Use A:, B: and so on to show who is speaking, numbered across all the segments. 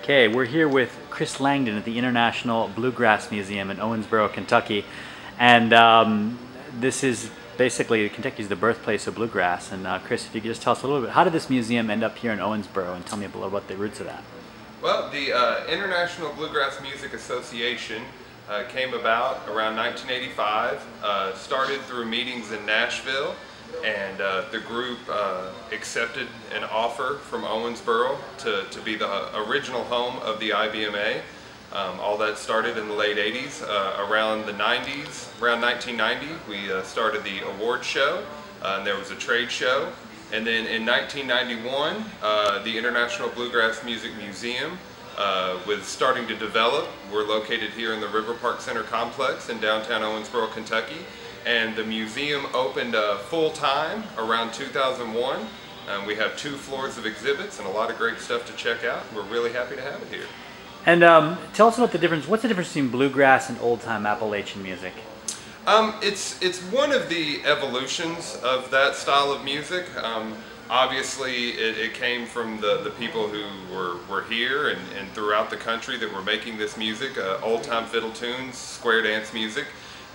A: Okay, we're here with Chris Langdon at the International Bluegrass Museum in Owensboro, Kentucky. And this is basically, Kentucky's the birthplace of bluegrass. And Chris, if you could just tell us a little bit, how did this museum end up here in Owensboro, and tell me a little about the roots of that?
B: Well, the International Bluegrass Music Association came about around 1985, started through meetings in Nashville, and the group accepted an offer from Owensboro to be the original home of the IBMA. All that started in the late 80s. Around the 90s, around 1990, we started the award show, and there was a trade show. And then in 1991, the International Bluegrass Music Museum was starting to develop. We're located here in the River Park Center complex in downtown Owensboro, Kentucky. And the museum opened full-time around 2001. We have 2 floors of exhibits and a lot of great stuff to check out. We're really happy to have it here.
A: And tell us about the difference. What's the difference between bluegrass and old-time Appalachian music?
B: It's one of the evolutions of that style of music. Obviously, it came from the people who were here and throughout the country that were making this music, old-time fiddle tunes, square dance music.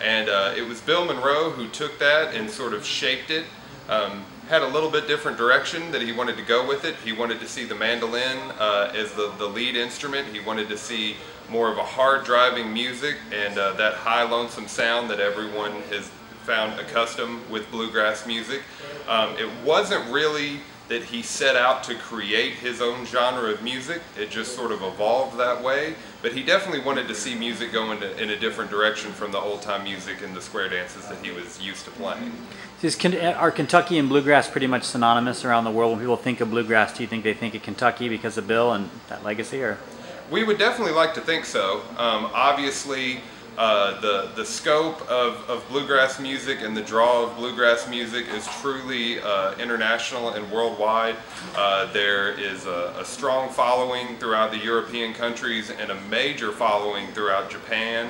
B: And it was Bill Monroe who took that and sort of shaped it. Had a little bit different direction that he wanted to go with it. He wanted to see the mandolin as the lead instrument. He wanted to see more of a hard driving music and that high lonesome sound that everyone has found accustomed with bluegrass music. It wasn't really that he set out to create his own genre of music. It just sort of evolved that way. But he definitely wanted to see music go in a different direction from the old-time music and the square dances that he was used to playing.
A: Are Kentucky and bluegrass pretty much synonymous around the world? When people think of bluegrass, do you think they think of Kentucky because of Bill and that legacy? Or?
B: We would definitely like to think so. Obviously, the scope of bluegrass music and the draw of bluegrass music is truly international and worldwide. There is a strong following throughout the European countries and a major following throughout Japan.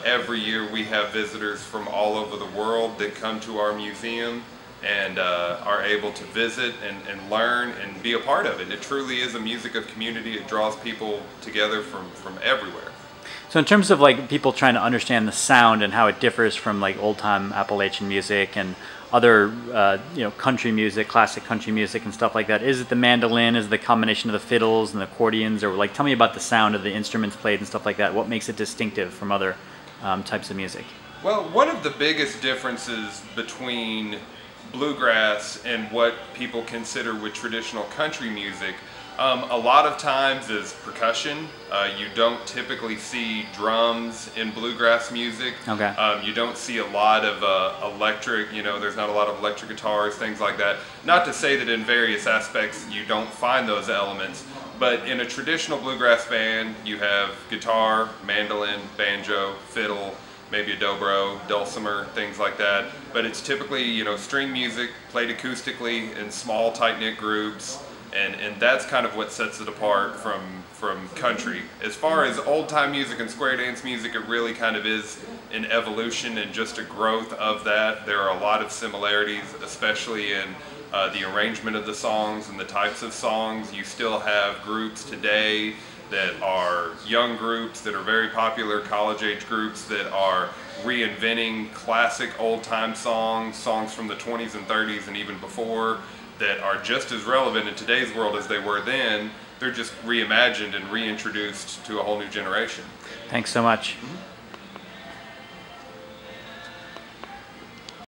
B: Every year we have visitors from all over the world that come to our museum and are able to visit and learn and be a part of it. It truly is a music of community. It draws people together from everywhere.
A: So in terms of like people trying to understand the sound and how it differs from like old-time Appalachian music and other country music, classic country music and stuff like that, is it the mandolin, is it the combination of the fiddles and the accordions, or like tell me about the sound of the instruments played and stuff like that? What makes it distinctive from other types of music? Well,
B: one of the biggest differences between bluegrass and what people consider with traditional country music, a lot of times is percussion. You don't typically see drums in bluegrass music.
A: Okay.
B: You don't see a lot of electric, there's not a lot of electric guitars, things like that. Not to say that in various aspects you don't find those elements, but in a traditional bluegrass band you have guitar, mandolin, banjo, fiddle, maybe a dobro, dulcimer, things like that. But it's typically, string music played acoustically in small tight-knit groups. And that's kind of what sets it apart from country. As far as old-time music and square dance music, it really kind of is an evolution and just a growth of that. There are a lot of similarities, especially in the arrangement of the songs and the types of songs. You still have groups today that are young groups that are very popular, college-age groups that are reinventing classic old-time songs from the 20s and 30s and even before, that are just as relevant in today's world as they were then. They're just reimagined and reintroduced to a whole new generation.
A: Thanks so much.
B: Mm-hmm.